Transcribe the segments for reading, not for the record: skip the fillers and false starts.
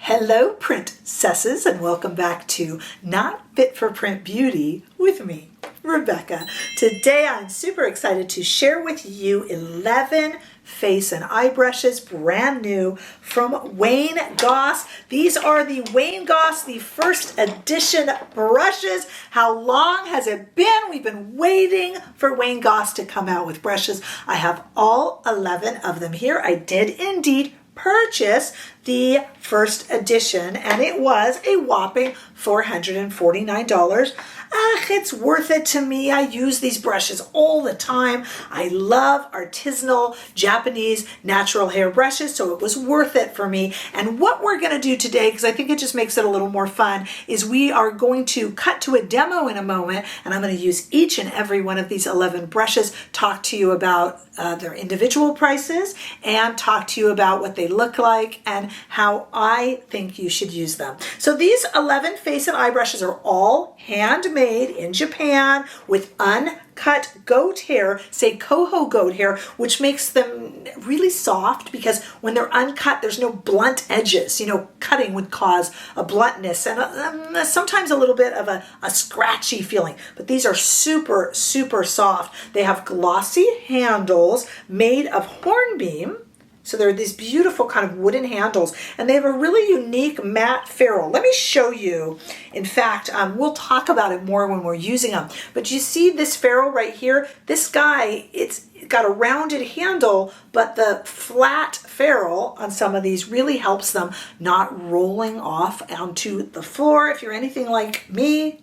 Hello, princesses, and welcome back to Not Fit for Print Beauty with me, Rebecca. Today I'm super excited to share with you 11 face and eye brushes, brand new from WAYNE GOSS. These are the WAYNE GOSS, the first edition brushes. How long has it been? We've been waiting for WAYNE GOSS to come out with brushes. I have all 11 of them here. I did indeed purchase the first edition and it was a whopping $449. It's worth it to me. I use these brushes all the time. I love artisanal Japanese natural hair brushes, so it was worth it for me. And what we're going to do today, because I think it just makes it a little more fun, is we are going to cut to a demo in a moment, and I'm going to use each and every one of these 11 brushes, talk to you about their individual prices, and talk to you about what they look like and how I think you should use them. So these 11 face and eye brushes are all handmade in Japan with uncut goat hair, say coho goat hair, which makes them really soft because when they're uncut, there's no blunt edges. You know, cutting would cause a bluntness and sometimes a little bit of a scratchy feeling. But these are super, super soft. They have glossy handles made of hornbeam. So they're these beautiful kind of wooden handles, and they have a really unique matte ferrule. Let me show you. In fact, we'll talk about it more when we're using them. But you see this ferrule right here? This guy, it's got a rounded handle, but the flat ferrule on some of these really helps them not rolling off onto the floor. If you're anything like me,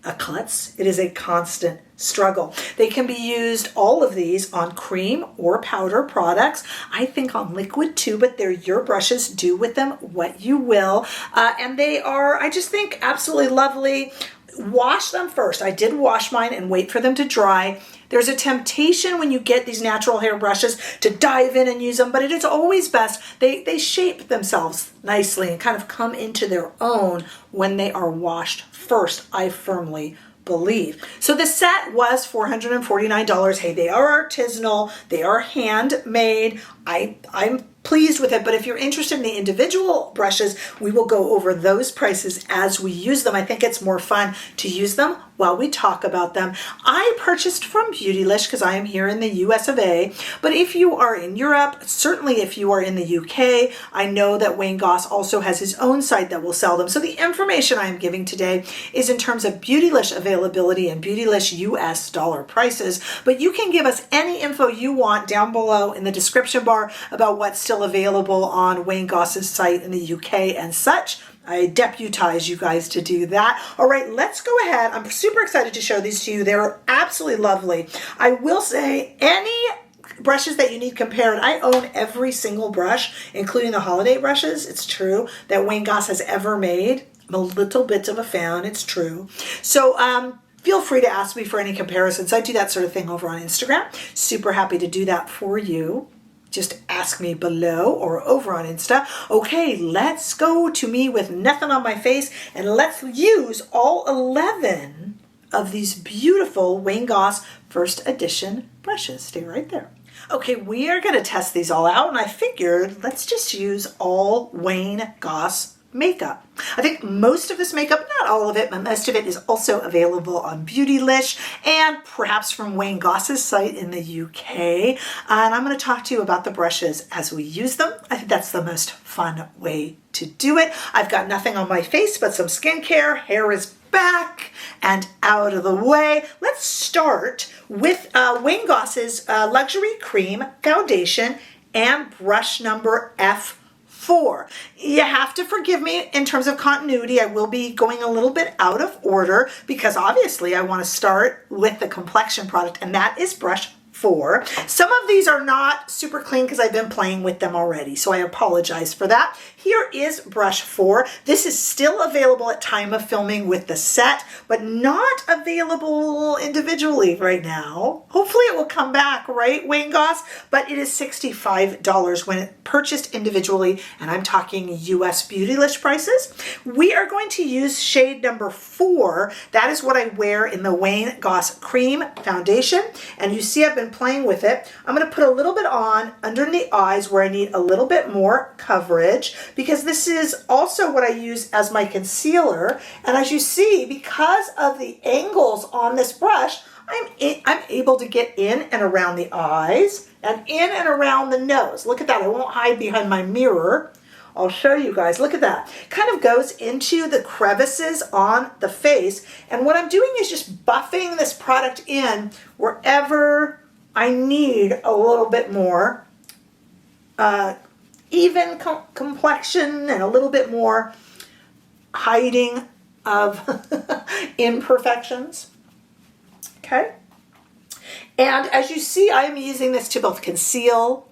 a klutz, it is a constant struggle. They can be used, all of these, on cream or powder products. I think on liquid too, but they're your brushes. Do with them what you will. And they are, I just think, absolutely lovely. Wash them first. I did wash mine and wait for them to dry. There's a temptation when you get these natural hair brushes to dive in and use them, but it is always best. They shape themselves nicely and kind of come into their own when they are washed first, I firmly believe. So the set was $449. Hey, they are artisanal. They are handmade. I'm pleased with it, but if you're interested in the individual brushes, we will go over those prices as we use them. I think it's more fun to use them while we talk about them. I purchased from beautylish because I am here in the US of A, but if you are in Europe, certainly if you are in the UK, I know that WAYNE GOSS also has his own site that will sell them. So the information I am giving today is in terms of beautylish availability and beautylish US dollar prices, but you can give us any info you want down below in the description bar about what's still available on WAYNE GOSS's site in the UK and such. I deputize you guys to do that. All right, let's go ahead. I'm super excited to show these to you. They're absolutely lovely. I will say any brushes that you need compared, I own every single brush, including the holiday brushes. It's true that WAYNE GOSS has ever made. I'm a little bit of a fan, it's true. So feel free to ask me for any comparisons. I do that sort of thing over on Instagram. Super happy to do that for you. Just ask me below or over on Insta. Okay, let's go to me with nothing on my face and let's use all 11 of these beautiful WAYNE GOSS first edition brushes. Stay right there. Okay, we are going to test these all out, and I figured let's just use all WAYNE GOSS makeup. I think most of this makeup, not all of it, but most of it is also available on Beautylish and perhaps from WAYNE GOSS's site in the UK. And I'm going to talk to you about the brushes as we use them. I think that's the most fun way to do it. I've got nothing on my face but some skincare. Hair is back and out of the way. Let's start with WAYNE GOSS's Luxury Cream Foundation and brush number F4. You have to forgive me in terms of continuity. I will be going a little bit out of order because obviously I want to start with the complexion product, and that is brush 4. Some of these are not super clean because I've been playing with them already, so I apologize for that. Here is brush 4. This is still available at time of filming with the set, but not available individually right now. Hopefully it will come back, right, WAYNE GOSS? But it is $65 when it purchased individually, and I'm talking US Beautylish prices. We are going to use shade number 4. That is what I wear in the WAYNE GOSS Cream Foundation, and you see I've been playing with it. I'm going to put a little bit on under the eyes where I need a little bit more coverage because this is also what I use as my concealer. And as you see, because of the angles on this brush, I'm able to get in and around the eyes and in and around the nose. Look at that. I won't hide behind my mirror. I'll show you guys. Look at that. Kind of goes into the crevices on the face. And what I'm doing is just buffing this product in wherever I need a little bit more even complexion and a little bit more hiding of imperfections. Okay. And as you see, I'm using this to both conceal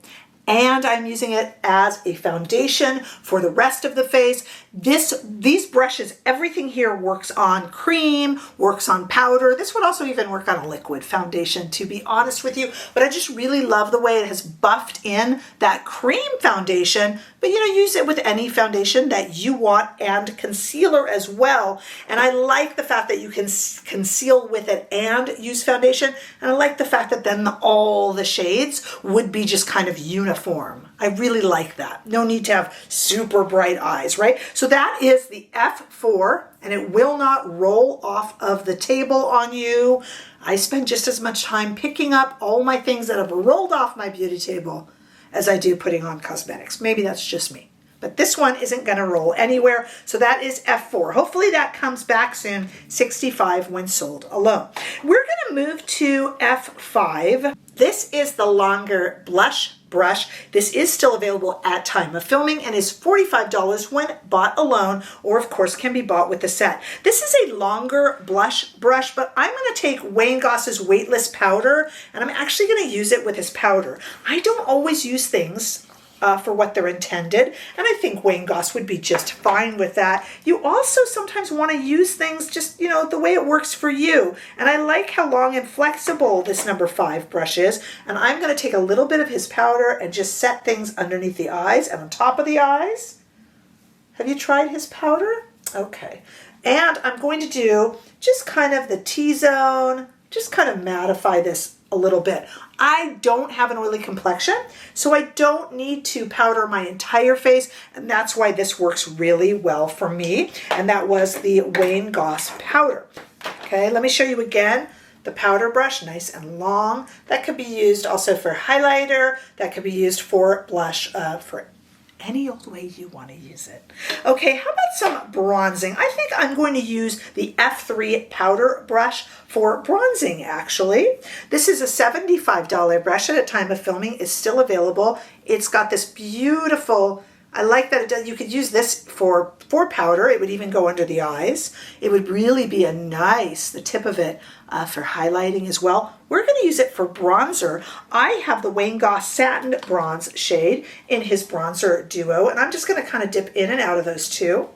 and I'm using it as a foundation for the rest of the face. These brushes, everything here works on cream, works on powder. This would also even work on a liquid foundation, to be honest with you. But I just really love the way it has buffed in that cream foundation. But you know, use it with any foundation that you want, and concealer as well. And I like the fact that you can conceal with it and use foundation. And I like the fact that then all the shades would be just kind of uniform. I really like that. No need to have super bright eyes, right? So that is the F4, and it will not roll off of the table on you. I spend just as much time picking up all my things that have rolled off my beauty table as I do putting on cosmetics. Maybe that's just me. But this one isn't going to roll anywhere. So that is F4. Hopefully that comes back soon. 65 when sold alone. We're going to move to F5. This is the longer blush brush. This is still available at time of filming and is $45 when bought alone, or of course can be bought with the set. This is a longer blush brush, but I'm going to take Wayne Goss's weightless powder and I'm actually going to use it with his powder. I don't always use things for what they're intended, and I think Wayne Goss would be just fine with that. You also sometimes want to use things just, you know, the way it works for you, and I like how long and flexible this number 5 brush is, and I'm going to take a little bit of his powder and just set things underneath the eyes and on top of the eyes. Have you tried his powder? Okay. And I'm going to do just kind of the T-zone, just kind of mattify this a little bit. I don't have an oily complexion, so I don't need to powder my entire face, and that's why this works really well for me, and that was the Wayne Goss powder. Okay, let me show you again the powder brush, nice and long. That could be used also for highlighter, that could be used for blush, for any old way you want to use it. Okay, how about some bronzing? I think I'm going to use the F3 powder brush for bronzing, actually. This is a $75 brush at a time of filming. It's still available. It's got this beautiful, I like that it does, you could use this for powder. It would even go under the eyes. It would really be a nice, the tip of it, for highlighting as well. We're going to use it for bronzer. I have the Wayne Goss Satin Bronze shade in his bronzer duo, and I'm just going to kind of dip in and out of those two.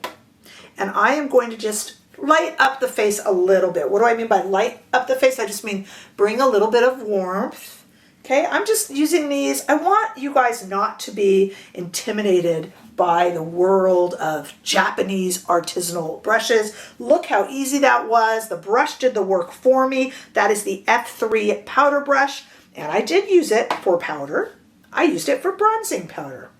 And I am going to just light up the face a little bit. What do I mean by light up the face? I just mean bring a little bit of warmth. Okay, I'm just using these. I want you guys not to be intimidated by the world of Japanese artisanal brushes. Look how easy that was. The brush did the work for me. That is the F3 powder brush, and I did use it for powder. I used it for bronzing powder.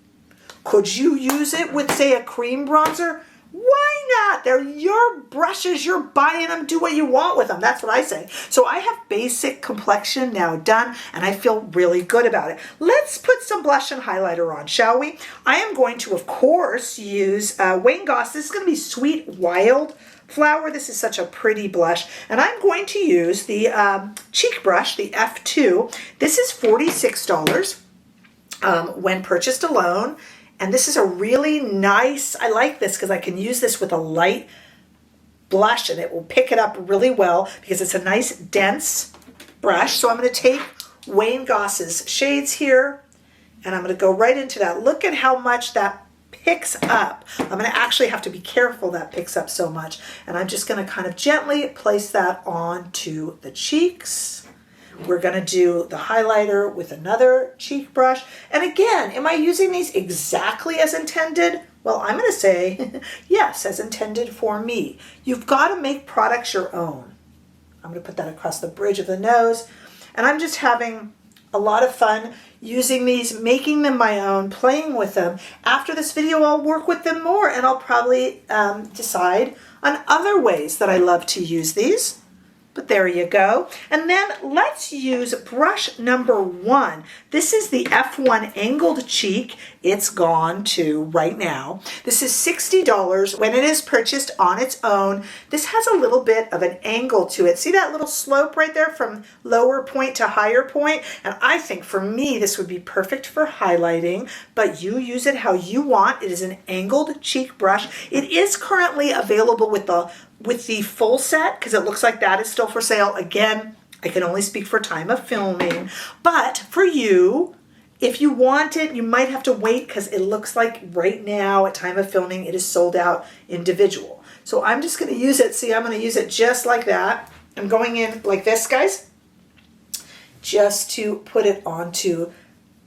Could you use it with, say, a cream bronzer? Why not? They're your brushes. You're buying them. Do what you want with them. That's what I say. So I have basic complexion now done, and I feel really good about it. Let's put some blush and highlighter on, shall we? I am going to, of course, use Wayne Goss. This is going to be Sweet Wildflower. This is such a pretty blush. And I'm going to use the cheek brush, the F2. This is $46 when purchased alone. And this is a really nice, I like this because I can use this with a light blush and it will pick it up really well because it's a nice dense brush. So I'm going to take Wayne Goss's shades here and I'm going to go right into that. Look at how much that picks up. I'm going to actually have to be careful that picks up so much. And I'm just going to kind of gently place that onto the cheeks. We're going to do the highlighter with another cheek brush. And again, am I using these exactly as intended? Well, I'm going to say yes, as intended for me. You've got to make products your own. I'm going to put that across the bridge of the nose. And I'm just having a lot of fun using these, making them my own, playing with them. After this video, I'll work with them more, and I'll probably decide on other ways that I love to use these. But there you go. And then let's use brush number 1. This is the F1 Angled Cheek. It's gone too right now. This is $60 when it is purchased on its own. This has a little bit of an angle to it. See that little slope right there from lower point to higher point? And I think for me, this would be perfect for highlighting, but you use it how you want. It is an angled cheek brush. It is currently available with the full set, because it looks like that is still for sale. Again, I can only speak for time of filming, but for you, if you want it, you might have to wait, because it looks like right now at time of filming, it is sold out individual. So I'm just going to use it. See, I'm going to use it just like that. I'm going in like this, guys, just to put it onto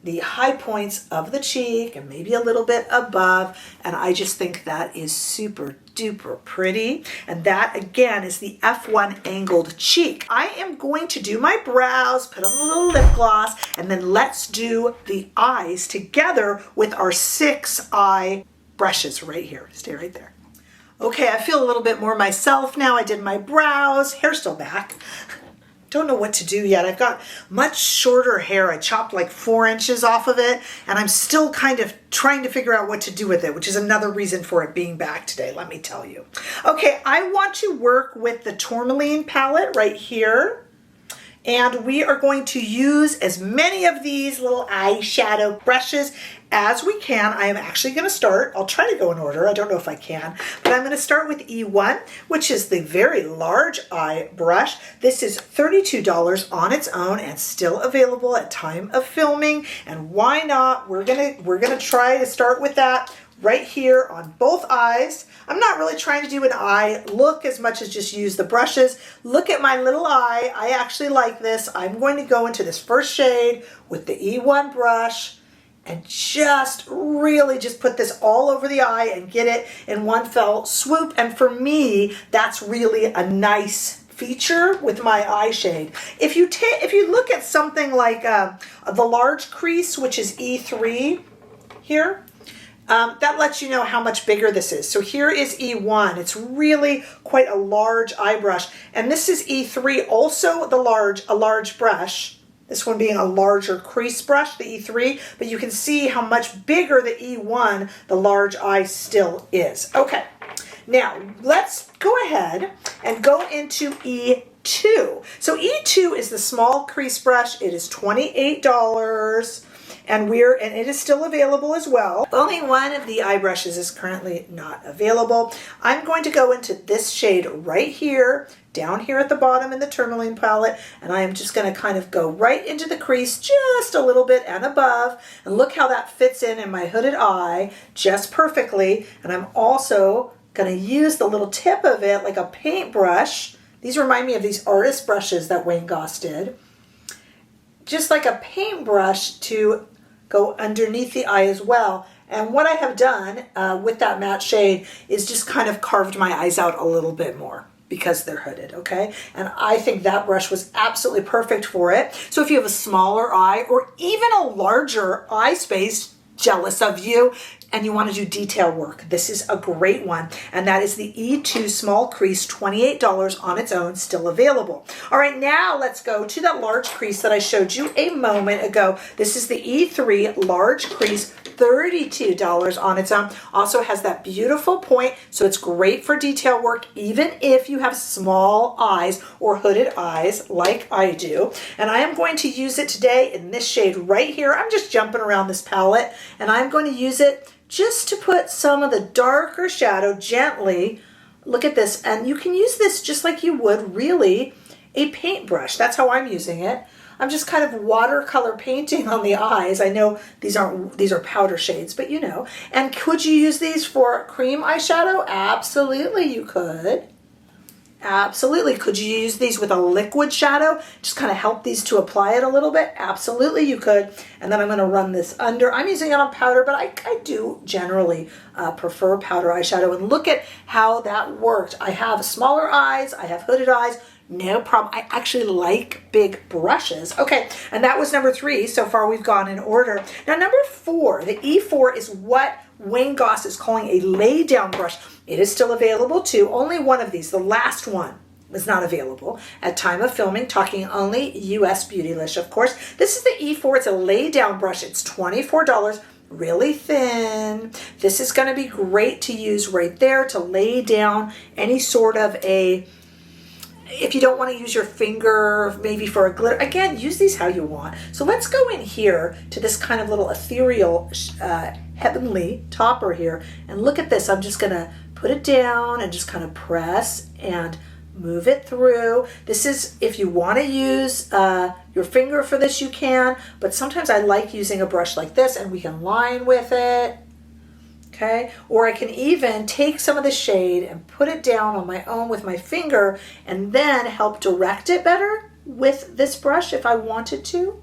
the high points of the cheek and maybe a little bit above. And I just think that is super duper pretty. And that again is the F1 Angled Cheek. I am going to do my brows, put on a little lip gloss, and then let's do the eyes together with our 6 eye brushes right here. Stay right there. Okay, I feel a little bit more myself now. I did my brows, hair's still back. Don't know what to do yet. I've got much shorter hair. I chopped like 4 inches off of it, and I'm still kind of trying to figure out what to do with it, which is another reason for it being back today, let me tell you. Okay, I want to work with the Tourmaline palette right here. And we are going to use as many of these little eyeshadow brushes as we can. I am actually going to start, I'll try to go in order, I don't know if I can, but I'm going to start with E1, which is the very large eye brush. This is $32 on its own and still available at time of filming. And why not? We're gonna try to start with that right here on both eyes. I'm not really trying to do an eye look as much as just use the brushes. Look at my little eye. I actually like this. I'm going to go into this first shade with the E1 brush and just really just put this all over the eye and get it in one fell swoop. And for me, that's really a nice feature with my eye shade. If you look at something like the large crease, which is E3 here, that lets you know how much bigger this is. So here is E1. It's really quite a large eye brush. And this is E3, also a large brush. This one being a larger crease brush, the E3. But you can see how much bigger the E1, the large eye, still is. Okay, now let's go ahead and go into E2. So E2 is the small crease brush. It is $28. And it is still available as well. Only one of the eye brushes is currently not available. I'm going to go into this shade right here, down here at the bottom in the Tourmaline palette, and I am just going to kind of go right into the crease just a little bit and above. And look how that fits in my hooded eye just perfectly. And I'm also going to use the little tip of it like a paintbrush. These remind me of these artist brushes that WAYNE GOSS did. Just like a paintbrush to go underneath the eye as well. And what I have done with that matte shade is just kind of carved my eyes out a little bit more because they're hooded, okay? And I think that brush was absolutely perfect for it. So if you have a smaller eye or even a larger eye space, jealous of you, and you want to do detail work, this is a great one. And that is the E2 small crease, $28 on its own, still available. All right, now let's go to that large crease that I showed you a moment ago. This is the E3 large crease, $32 on its own. Also has that beautiful point, so it's great for detail work, even if you have small eyes or hooded eyes like I do. And I am going to use it today in this shade right here. I'm just jumping around this palette, and I'm going to use it just to put some of the darker shadow gently. Look at this, and you can use this just like you would really a paintbrush. That's how I'm using it. I'm just kind of watercolor painting on the eyes. I know these are powder shades, but you know. And could you use these for cream eyeshadow? Absolutely you could. Absolutely. Could you use these with a liquid shadow? Just kind of help these to apply it a little bit? Absolutely you could. And then I'm going to run this under. I'm using it on powder, but I do generally prefer powder eyeshadow. And look at how that worked. I have smaller eyes. I have hooded eyes. no problem. I actually like big brushes. Okay, and that was number 3. So far we've gone in order. Now number 4, the E4 is what Wayne Goss is calling a lay down brush. It is still available too. Only one of these, the last one, was not available at time of filming, talking only US Beautylish, of course. This is the E4. It's a lay down brush. It's $24. Really thin. This is going to be great to use right there to lay down any sort of a, if you don't want to use your finger maybe for a glitter, again, use these how you want. So let's go in here to this kind of little ethereal heavenly topper here, and look at this. I'm just going to put it down and just kind of press and move it through. This is, if you want to use your finger for this, you can, but sometimes I like using a brush like this, and we can line with it, okay? Or I can even take some of the shade and put it down on my own with my finger, and then help direct it better with this brush if I wanted to.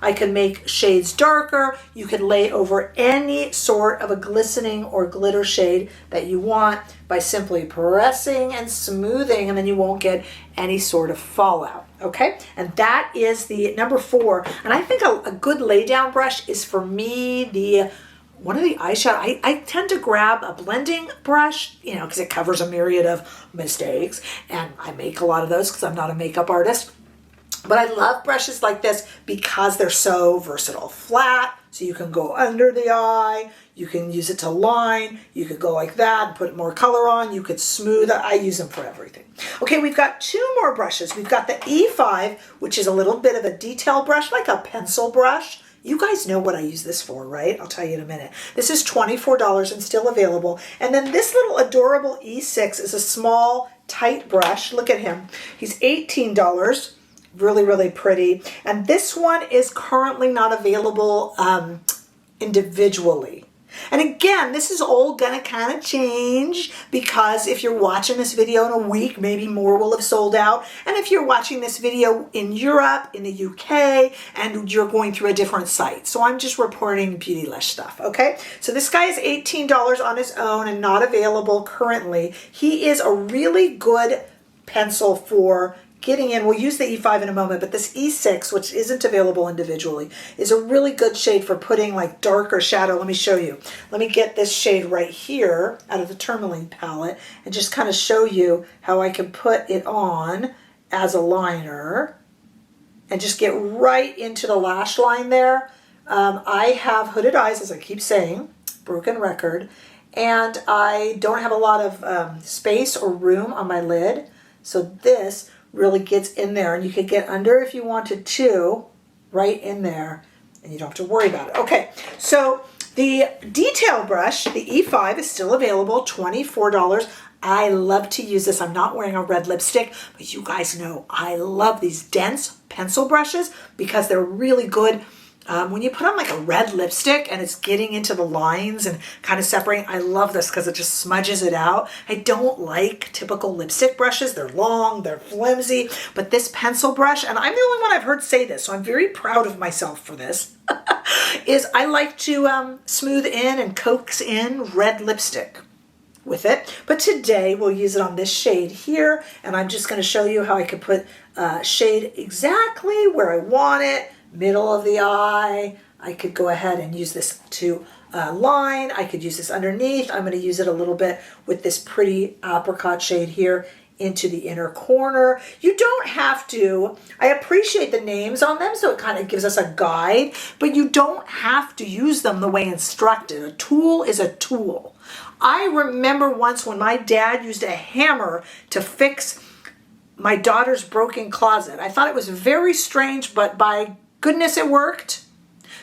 I can make shades darker. You could lay over any sort of a glistening or glitter shade that you want by simply pressing and smoothing, and then you won't get any sort of fallout, okay? And that is the number 4. And I think a good lay down brush is, for me, one of the eyeshadow. I tend to grab a blending brush, you know, because it covers a myriad of mistakes, and I make a lot of those because I'm not a makeup artist. But I love brushes like this because they're so versatile. Flat, so you can go under the eye, you can use it to line, you could go like that and put more color on, you could smooth it. I use them for everything. Okay, we've got 2 more brushes. We've got the E5, which is a little bit of a detail brush, like a pencil brush. You guys know what I use this for, right? I'll tell you in a minute. This is $24 and still available. And then this little adorable E6 is a small, tight brush. Look at him. He's $18. Really, really pretty. And this one is currently not available individually. And again, this is all gonna kind of change, because if you're watching this video in a week, maybe more will have sold out. And if you're watching this video in Europe, in the UK, and you're going through a different site. So I'm just reporting beautylish stuff, okay? So this guy is $18 on his own and not available currently. He is a really good pencil for getting in. We'll use the E5 in a moment, but this E6, which isn't available individually, is a really good shade for putting like darker shadow. Let me show you. Let me get this shade right here out of the Tourmaline palette and just kind of show you how I can put it on as a liner and just get right into the lash line there. I have hooded eyes, as I keep saying, broken record, and I don't have a lot of space or room on my lid. So this really gets in there, and you could get under if you wanted to, right in there, and you don't have to worry about it. Okay, so the detail brush, the E5, is still available, $24. I love to use this. I'm not wearing a red lipstick, but you guys know I love these dense pencil brushes because they're really good. When you put on like a red lipstick and it's getting into the lines and kind of separating, I love this because it just smudges it out. I don't like typical lipstick brushes. They're long, they're flimsy, but this pencil brush, and I'm the only one I've heard say this, so I'm very proud of myself for this, is I like to smooth in and coax in red lipstick with it. But today we'll use it on this shade here, and I'm just going to show you how I can put shade exactly where I want it. Middle of the eye. I could go ahead and use this to line. I could use this underneath. I'm going to use it a little bit with this pretty apricot shade here into the inner corner. You don't have to. I appreciate the names on them, so it kind of gives us a guide, but you don't have to use them the way instructed. A tool is a tool. I remember once when my dad used a hammer to fix my daughter's broken closet. I thought it was very strange, but by goodness, it worked.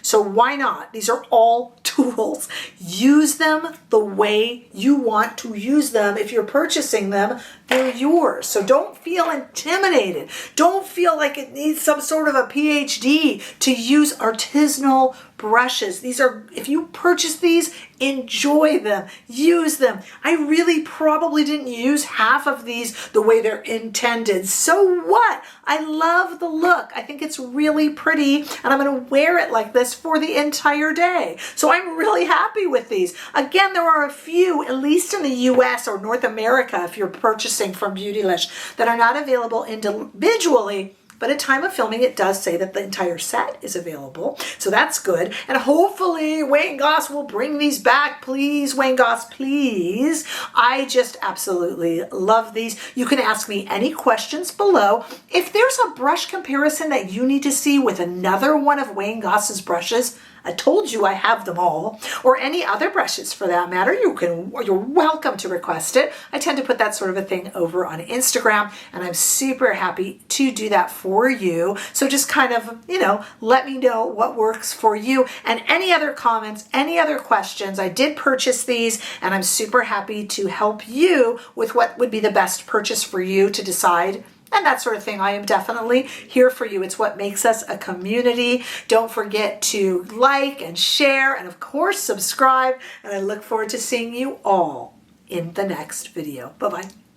So why not? These are all tools. Use them the way you want to use them. If you're purchasing them, they're yours. So don't feel intimidated. Don't feel like it needs some sort of a PhD to use artisanal brushes. These are, if you purchase these, enjoy them, use them. I really probably didn't use half of these the way they're intended. So what? I love the look. I think it's really pretty, and I'm going to wear it like this for the entire day. So I'm really happy with these. Again, there are a few, at least in the US or North America, if you're purchasing from Beautylish, that are not available individually. But at time of filming, it does say that the entire set is available. So that's good. And hopefully WAYNE GOSS will bring these back. Please, WAYNE GOSS, please. I just absolutely love these. You can ask me any questions below. If there's a brush comparison that you need to see with another one of WAYNE GOSS's brushes, I told you I have them all, or any other brushes for that matter, you're welcome to request it. I tend to put that sort of a thing over on Instagram, and I'm super happy to do that for you. So just kind of, let me know what works for you, and any other comments, any other questions. I did purchase these, and I'm super happy to help you with what would be the best purchase for you to decide. And that sort of thing. I am definitely here for you. It's what makes us a community. Don't forget to like and share and of course subscribe. And I look forward to seeing you all in the next video. Bye-bye.